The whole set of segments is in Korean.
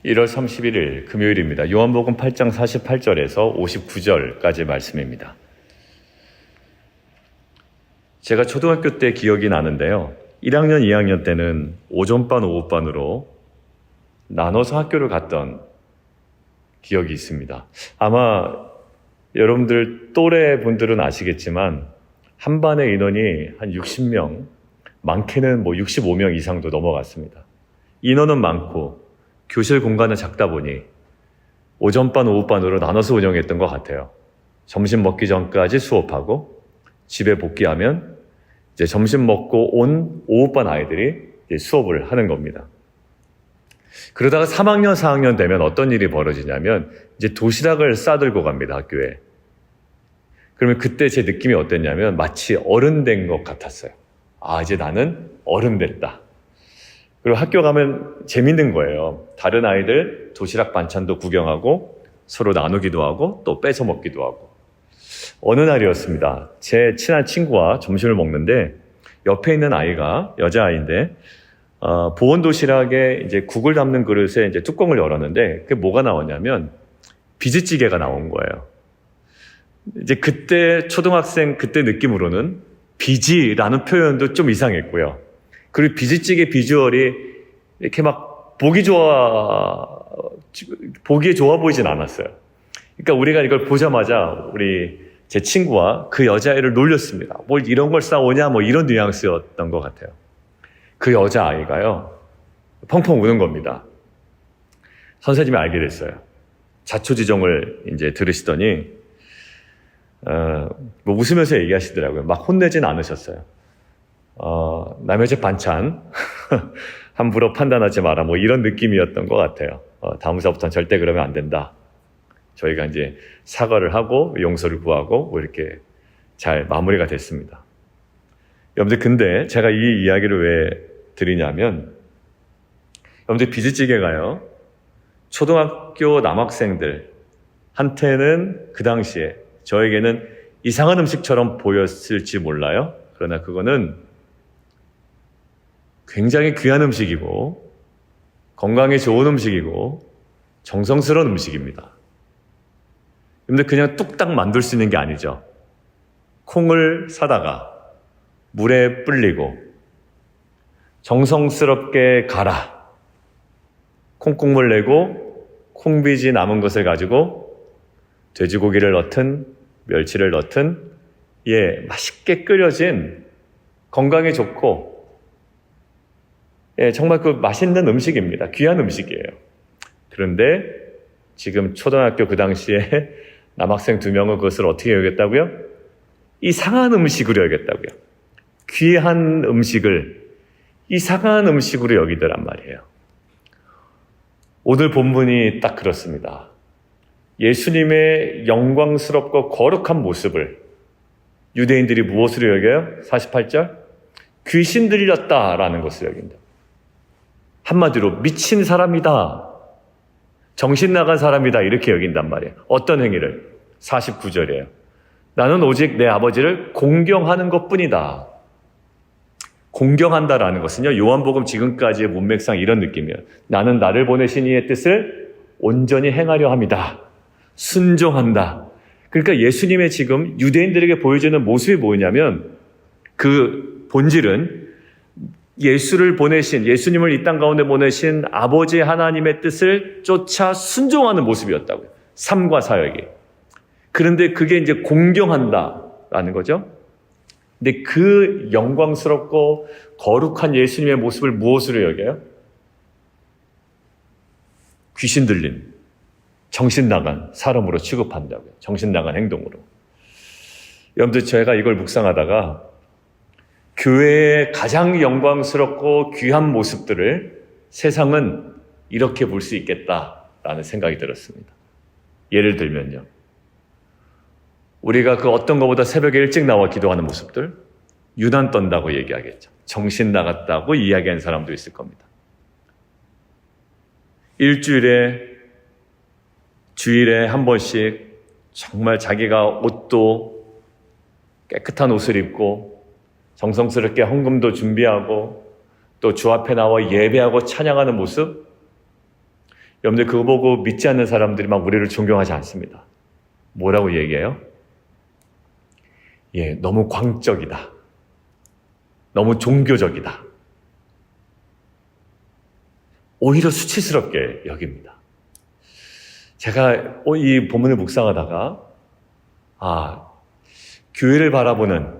1월 31일 금요일입니다. 요한복음 8장 48절에서 59절까지 말씀입니다. 제가 초등학교 때 기억이 나는데요. 1학년, 2학년 때는 오전반, 오후반으로 나눠서 학교를 갔던 기억이 있습니다. 아마 여러분들 또래 분들은 아시겠지만 한 반의 인원이 한 60명, 많게는 65명 이상도 넘어갔습니다. 인원은 많고 교실 공간은 작다 보니 오전반, 오후반으로 나눠서 운영했던 것 같아요. 점심 먹기 전까지 수업하고 집에 복귀하면 이제 점심 먹고 온 오후반 아이들이 이제 수업을 하는 겁니다. 그러다가 3학년, 4학년 되면 어떤 일이 벌어지냐면 이제 도시락을 싸들고 갑니다, 학교에. 그러면 그때 제 느낌이 어땠냐면 마치 어른 된 것 같았어요. 아, 이제 나는 어른 됐다. 그리고 학교 가면 재밌는 거예요. 다른 아이들 도시락 반찬도 구경하고 서로 나누기도 하고 또 뺏어 먹기도 하고. 어느 날이었습니다. 제 친한 친구와 점심을 먹는데 옆에 있는 아이가 여자아이인데 보온 도시락에 이제 국을 담는 그릇에 이제 뚜껑을 열었는데 그게 뭐가 나왔냐면 비지찌개가 나온 거예요. 이제 그때 초등학생 그때 느낌으로는 비지라는 표현도 좀 이상했고요. 그리고 비지찌개 비주얼이 이렇게 막 보기에 좋아 보이진 않았어요. 그러니까 우리가 이걸 보자마자 제 친구와 그 여자아이를 놀렸습니다. 뭘 이런 걸 싸오냐 이런 뉘앙스였던 것 같아요. 그 여자아이가요, 펑펑 우는 겁니다. 선생님이 알게 됐어요. 자초지종을 이제 들으시더니 웃으면서 얘기하시더라고요. 막 혼내진 않으셨어요. 남의 집 반찬 함부로 판단하지 마라 이런 느낌이었던 것 같아요. 다음부터는 절대 그러면 안 된다. 저희가 이제 사과를 하고 용서를 구하고 이렇게 잘 마무리가 됐습니다. 여러분들 근데 제가 이 이야기를 왜 드리냐면 여러분들 비지찌개가요, 초등학교 남학생들한테는 그 당시에 저에게는 이상한 음식처럼 보였을지 몰라요. 그러나 그거는 굉장히 귀한 음식이고 건강에 좋은 음식이고 정성스러운 음식입니다. 근데 그냥 뚝딱 만들 수 있는 게 아니죠. 콩을 사다가 물에 불리고 정성스럽게 갈아 콩국물 내고 콩비지 남은 것을 가지고 돼지고기를 넣든 멸치를 넣든 맛있게 끓여진 건강에 좋고 정말 그 맛있는 음식입니다. 귀한 음식이에요. 그런데 지금 초등학교 그 당시에 남학생 2명은 그것을 어떻게 여겼다고요? 이상한 음식으로 여겼다고요. 귀한 음식을 이상한 음식으로 여기더란 말이에요. 오늘 본문이 딱 그렇습니다. 예수님의 영광스럽고 거룩한 모습을 유대인들이 무엇으로 여겨요? 48절? 귀신 들렸다라는 것을 여긴다. 한마디로 미친 사람이다. 정신 나간 사람이다. 이렇게 여긴단 말이에요. 어떤 행위를? 49절이에요. 나는 오직 내 아버지를 공경하는 것뿐이다. 공경한다라는 것은요, 요한복음 지금까지의 문맥상 이런 느낌이에요. 나는 나를 보내신 이의 뜻을 온전히 행하려 합니다. 순종한다. 그러니까 예수님의 지금 유대인들에게 보여주는 모습이 뭐냐면 그 본질은 예수님을 이 땅 가운데 보내신 아버지 하나님의 뜻을 쫓아 순종하는 모습이었다고요. 삶과 사역이. 그런데 그게 이제 공경한다라는 거죠. 근데 그 영광스럽고 거룩한 예수님의 모습을 무엇으로 여겨요? 귀신 들린, 정신 나간 사람으로 취급한다고요. 정신 나간 행동으로. 여러분들 제가 이걸 묵상하다가 교회의 가장 영광스럽고 귀한 모습들을 세상은 이렇게 볼 수 있겠다라는 생각이 들었습니다. 예를 들면요. 우리가 그 어떤 것보다 새벽에 일찍 나와 기도하는 모습들, 유난 떤다고 얘기하겠죠. 정신 나갔다고 이야기하는 사람도 있을 겁니다. 주일에 한 번씩 정말 자기가 옷도 깨끗한 옷을 입고 정성스럽게 헌금도 준비하고 또 주 앞에 나와 예배하고 찬양하는 모습, 여러분들 그거 보고 믿지 않는 사람들이 막 우리를 존경하지 않습니다. 뭐라고 얘기해요? 예, 너무 광적이다. 너무 종교적이다. 오히려 수치스럽게 여깁니다. 제가 이 본문을 묵상하다가 교회를 바라보는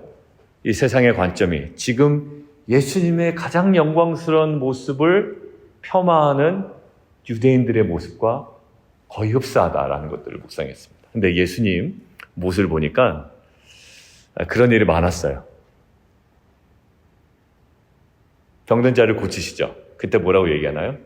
이 세상의 관점이 지금 예수님의 가장 영광스러운 모습을 폄하하는 유대인들의 모습과 거의 흡사하다라는 것들을 묵상했습니다. 근데 예수님 모습을 보니까 그런 일이 많았어요. 병든 자를 고치시죠. 그때 뭐라고 얘기하나요?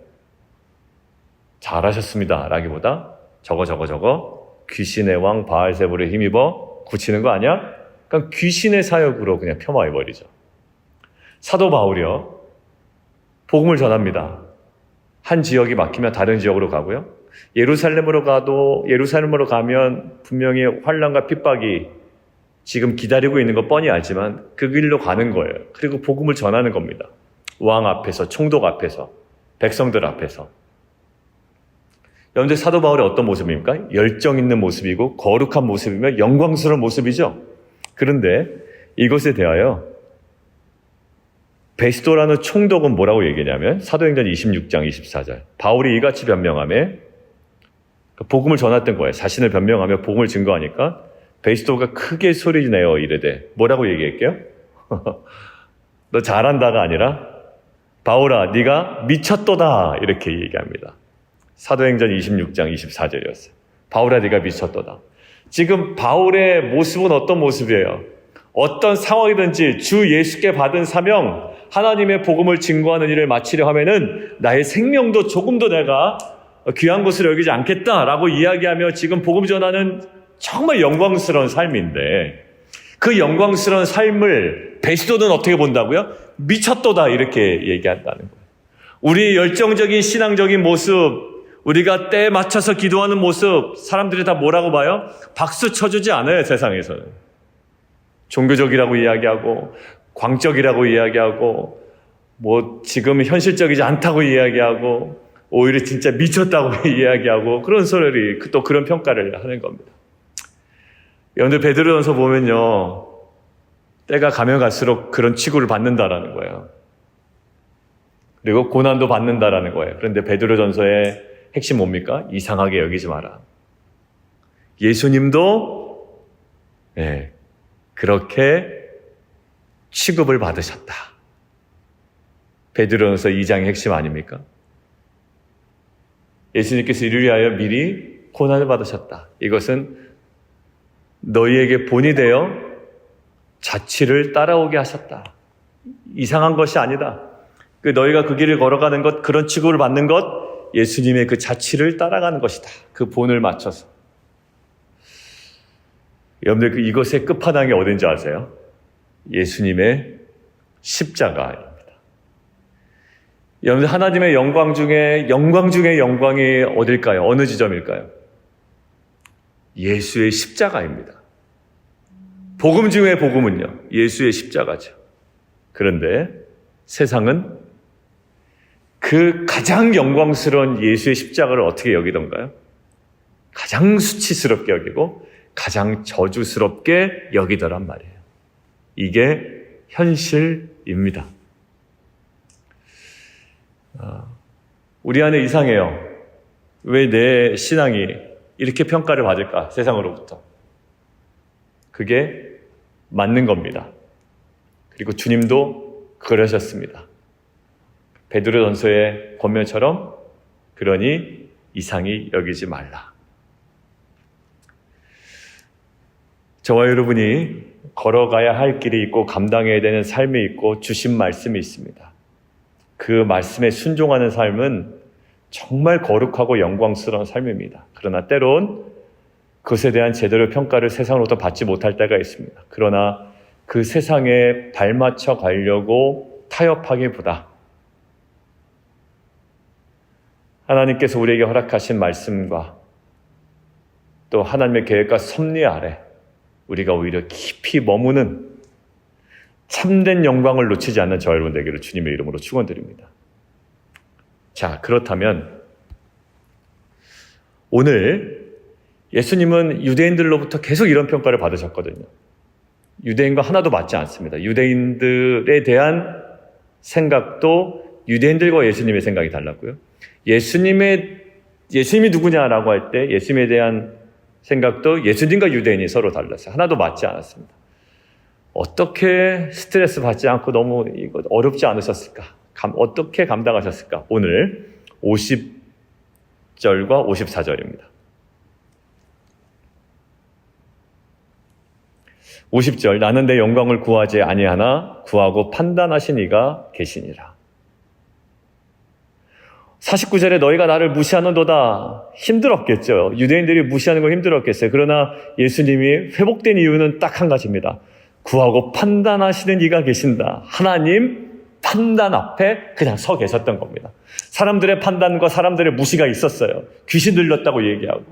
잘하셨습니다 라기보다 저거 귀신의 왕 바알세불에 힘입어 고치는 거 아니야? 그러니까 귀신의 사역으로 그냥 폄하해버리죠. 사도 바울이요, 복음을 전합니다. 한 지역이 막히면 다른 지역으로 가고요. 예루살렘으로 가면 분명히 환난과 핍박이 지금 기다리고 있는 거 뻔히 알지만 그 길로 가는 거예요. 그리고 복음을 전하는 겁니다. 왕 앞에서, 총독 앞에서, 백성들 앞에서. 여러분들 사도 바울의 어떤 모습입니까? 열정 있는 모습이고 거룩한 모습이며 영광스러운 모습이죠. 그런데 이것에 대하여 베스도라는 총독은 뭐라고 얘기냐면 사도행전 26장 24절 바울이 이같이 변명하며 복음을 전했던 거예요. 자신을 변명하며 복음을 증거하니까 베스도가 크게 소리내어 이르되 뭐라고 얘기할게요? 너 잘한다가 아니라 바울아 네가 미쳤도다 이렇게 얘기합니다. 사도행전 26장 24절이었어요. 바울아 네가 미쳤도다. 지금 바울의 모습은 어떤 모습이에요? 어떤 상황이든지 주 예수께 받은 사명, 하나님의 복음을 증거하는 일을 마치려 하면은 나의 생명도 조금도 내가 귀한 것으로 여기지 않겠다라고 이야기하며 지금 복음 전하는 정말 영광스러운 삶인데 그 영광스러운 삶을 베스도는 어떻게 본다고요? 미쳤도다 이렇게 얘기한다는 거예요. 우리의 열정적인 신앙적인 모습, 우리가 때에 맞춰서 기도하는 모습 사람들이 다 뭐라고 봐요? 박수 쳐주지 않아요. 세상에서는. 종교적이라고 이야기하고 광적이라고 이야기하고 뭐 지금 현실적이지 않다고 이야기하고 오히려 진짜 미쳤다고 이야기하고 그런 소리를 또 그런 평가를 하는 겁니다. 여러분들 베드로전서 보면요. 때가 가면 갈수록 그런 치고를 받는다라는 거예요. 그리고 고난도 받는다라는 거예요. 그런데 베드로전서의 핵심 뭡니까? 이상하게 여기지 마라. 예수님도 그렇게 취급을 받으셨다. 베드로전서 2장의 핵심 아닙니까? 예수님께서 이를 위하여 미리 고난을 받으셨다. 이것은 너희에게 본이 되어 자취를 따라오게 하셨다. 이상한 것이 아니다. 너희가 그 길을 걸어가는 것, 그런 취급을 받는 것, 예수님의 그 자취를 따라가는 것이다. 그 본을 맞춰서. 여러분들 이것의 끝판왕이 어딘지 아세요? 예수님의 십자가입니다. 여러분들 하나님의 영광 중에 영광이 어딜까요? 어느 지점일까요? 예수의 십자가입니다. 복음 중에 복음은요, 예수의 십자가죠. 그런데 세상은 그 가장 영광스러운 예수의 십자가를 어떻게 여기던가요? 가장 수치스럽게 여기고 가장 저주스럽게 여기더란 말이에요. 이게 현실입니다. 우리 안에 이상해요. 왜 내 신앙이 이렇게 평가를 받을까? 세상으로부터. 그게 맞는 겁니다. 그리고 주님도 그러셨습니다. 베드로전서의 권면처럼 그러니 이상히 여기지 말라. 저와 여러분이 걸어가야 할 길이 있고 감당해야 되는 삶이 있고 주신 말씀이 있습니다. 그 말씀에 순종하는 삶은 정말 거룩하고 영광스러운 삶입니다. 그러나 때론 그것에 대한 제대로 평가를 세상으로부터 받지 못할 때가 있습니다. 그러나 그 세상에 발맞춰 가려고 타협하기보다 하나님께서 우리에게 허락하신 말씀과 또 하나님의 계획과 섭리 아래 우리가 오히려 깊이 머무는 참된 영광을 놓치지 않는 저와 여러분 되기를 주님의 이름으로 축원드립니다. 자, 그렇다면 오늘 예수님은 유대인들로부터 계속 이런 평가를 받으셨거든요. 유대인과 하나도 맞지 않습니다. 유대인들에 대한 생각도 유대인들과 예수님의 생각이 달랐고요. 예수님이 누구냐라고 할 때 예수님에 대한 생각도 예수님과 유대인이 서로 달랐어요. 하나도 맞지 않았습니다. 어떻게 스트레스 받지 않고 너무 이거 어렵지 않으셨을까? 어떻게 감당하셨을까? 오늘 50절과 54절입니다. 50절, 나는 내 영광을 구하지 아니하나 구하고 판단하신 이가 계시니라. 49절에 너희가 나를 무시하는도다. 힘들었겠죠. 유대인들이 무시하는 거 힘들었겠어요. 그러나 예수님이 회복된 이유는 딱 한 가지입니다. 구하고 판단하시는 이가 계신다. 하나님 판단 앞에 그냥 서 계셨던 겁니다. 사람들의 판단과 사람들의 무시가 있었어요. 귀신 들렸다고 얘기하고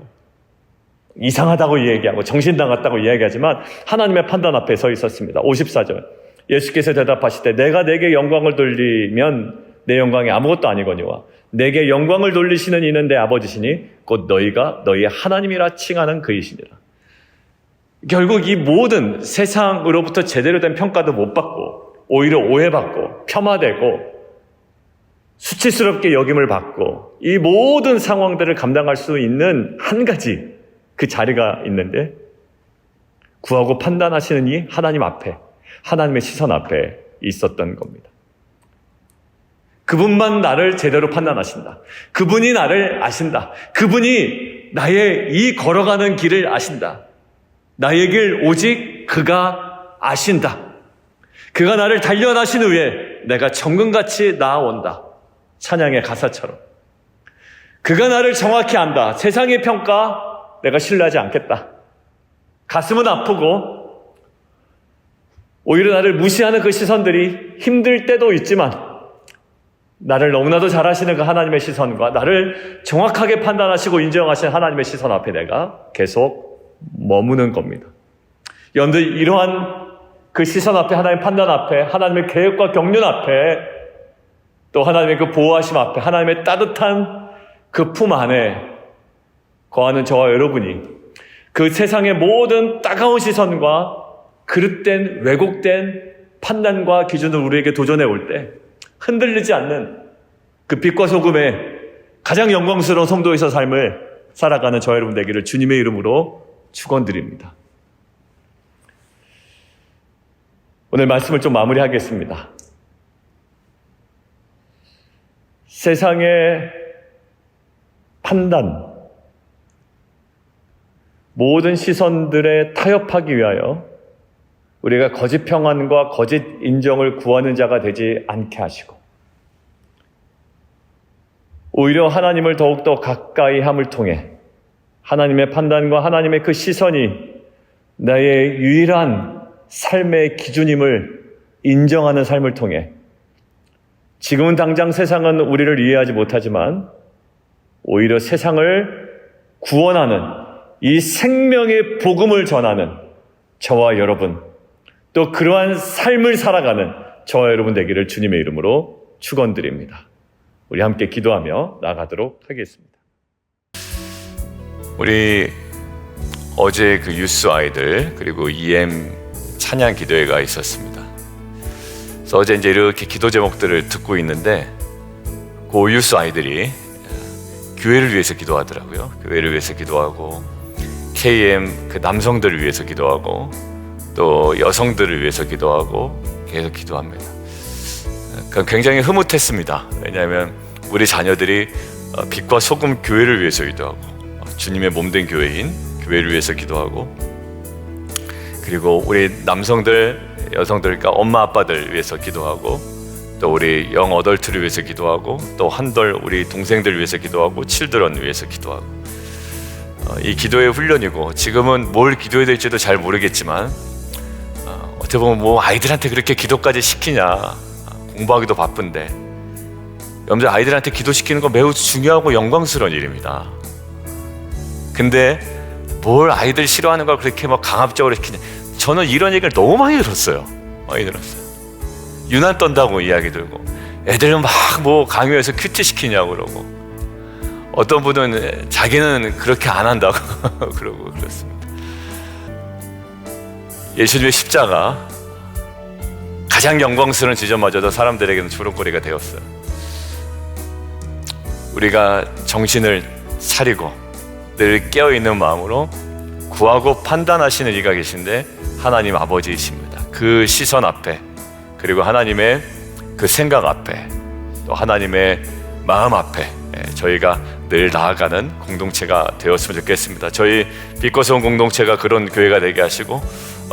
이상하다고 얘기하고 정신 나갔다고 이야기하지만 하나님의 판단 앞에 서 있었습니다. 54절, 예수께서 대답하시되 내가 내게 영광을 돌리면 내 영광이 아무것도 아니거니와 내게 영광을 돌리시는 이는 내 아버지시니 곧 너희가 너희 하나님이라 칭하는 그이시니라. 결국 이 모든 세상으로부터 제대로 된 평가도 못 받고 오히려 오해받고 폄하되고 수치스럽게 여김을 받고 이 모든 상황들을 감당할 수 있는 한 가지 그 자리가 있는데 구하고 판단하시는 이 하나님 앞에, 하나님의 시선 앞에 있었던 겁니다. 그분만 나를 제대로 판단하신다. 그분이 나를 아신다. 그분이 나의 이 걸어가는 길을 아신다. 나의 길 오직 그가 아신다. 그가 나를 단련하신 후에 내가 정금같이 나아온다. 찬양의 가사처럼. 그가 나를 정확히 안다. 세상의 평가 내가 신뢰하지 않겠다. 가슴은 아프고 오히려 나를 무시하는 그 시선들이 힘들 때도 있지만 나를 너무나도 잘 아시는 그 하나님의 시선과 나를 정확하게 판단하시고 인정하시는 하나님의 시선 앞에 내가 계속 머무는 겁니다. 여러분들 이러한 그 시선 앞에, 하나님의 판단 앞에, 하나님의 계획과 경륜 앞에, 또 하나님의 그 보호하심 앞에, 하나님의 따뜻한 그 품 안에 거하는 저와 여러분이 그 세상의 모든 따가운 시선과 그릇된 왜곡된 판단과 기준을 우리에게 도전해 올 때 흔들리지 않는 그 빛과 소금의 가장 영광스러운 성도에서 삶을 살아가는 저와 여러분 되기를 주님의 이름으로 축원드립니다. 오늘 말씀을 좀 마무리하겠습니다. 세상의 판단, 모든 시선들에 타협하기 위하여 우리가 거짓 평안과 거짓 인정을 구하는 자가 되지 않게 하시고 오히려 하나님을 더욱더 가까이 함을 통해 하나님의 판단과 하나님의 그 시선이 나의 유일한 삶의 기준임을 인정하는 삶을 통해 지금은 당장 세상은 우리를 이해하지 못하지만 오히려 세상을 구원하는 이 생명의 복음을 전하는 저와 여러분, 또 그러한 삶을 살아가는 저와 여러분 되기를 주님의 이름으로 축원드립니다. 우리 함께 기도하며 나아가도록 하겠습니다. 우리 어제 그 유스 아이들 그리고 EM 찬양 기도회가 있었습니다. 그래서 어제 이제 이렇게 기도 제목들을 듣고 있는데 그 유스 아이들이 교회를 위해서 기도하더라고요. 교회를 위해서 기도하고 KM 그 남성들을 위해서 기도하고 또 여성들을 위해서 기도하고 계속 기도합니다. 굉장히 흐뭇했습니다. 왜냐하면 우리 자녀들이 빛과 소금 교회를 위해서 기도하고 주님의 몸된 교회인 교회를 위해서 기도하고 그리고 우리 남성들, 여성들 그러니까 엄마 아빠들 위해서 기도하고 또 우리 영 어덜트를 위해서 기도하고 또 한덜 우리 동생들 위해서 기도하고 칠드런 위해서 기도하고 이 기도의 훈련이고 지금은 뭘 기도해야 될지도 잘 모르겠지만 어떻게 보면 뭐 아이들한테 그렇게 기도까지 시키냐 공부하기도 바쁜데 여러분들 아이들한테 기도시키는 건 매우 중요하고 영광스러운 일입니다. 근데 뭘 아이들 싫어하는 걸 그렇게 막 강압적으로 시키냐 저는 이런 얘기를 너무 많이 들었어요. 유난 떤다고 이야기 들고 애들은 막 뭐 강요해서 큐티 시키냐고 그러고 어떤 분은 자기는 그렇게 안 한다고 그러고 그렇습니다. 예수님의 십자가, 가장 영광스러운 지점마저도 사람들에게는 조롱거리가 되었어요. 우리가 정신을 차리고 늘 깨어있는 마음으로 구하고 판단하시는 이가 계신데 하나님 아버지이십니다. 그 시선 앞에, 그리고 하나님의 그 생각 앞에, 또 하나님의 마음 앞에 저희가 늘 나아가는 공동체가 되었으면 좋겠습니다. 저희 빛과 온 공동체가 그런 교회가 되게 하시고,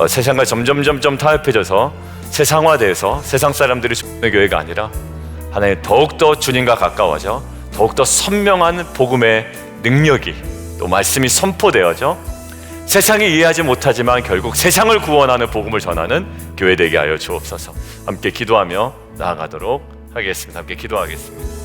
세상과 점점 타협해져서 세상화돼서 세상 사람들이 죽는 교회가 아니라 하나님 더욱더 주님과 가까워져 더욱더 선명한 복음의 능력이, 또 말씀이 선포되어져 세상이 이해하지 못하지만 결국 세상을 구원하는 복음을 전하는 교회 되게 하여 주옵소서. 함께 기도하며 나아가도록 하겠습니다. 함께 기도하겠습니다.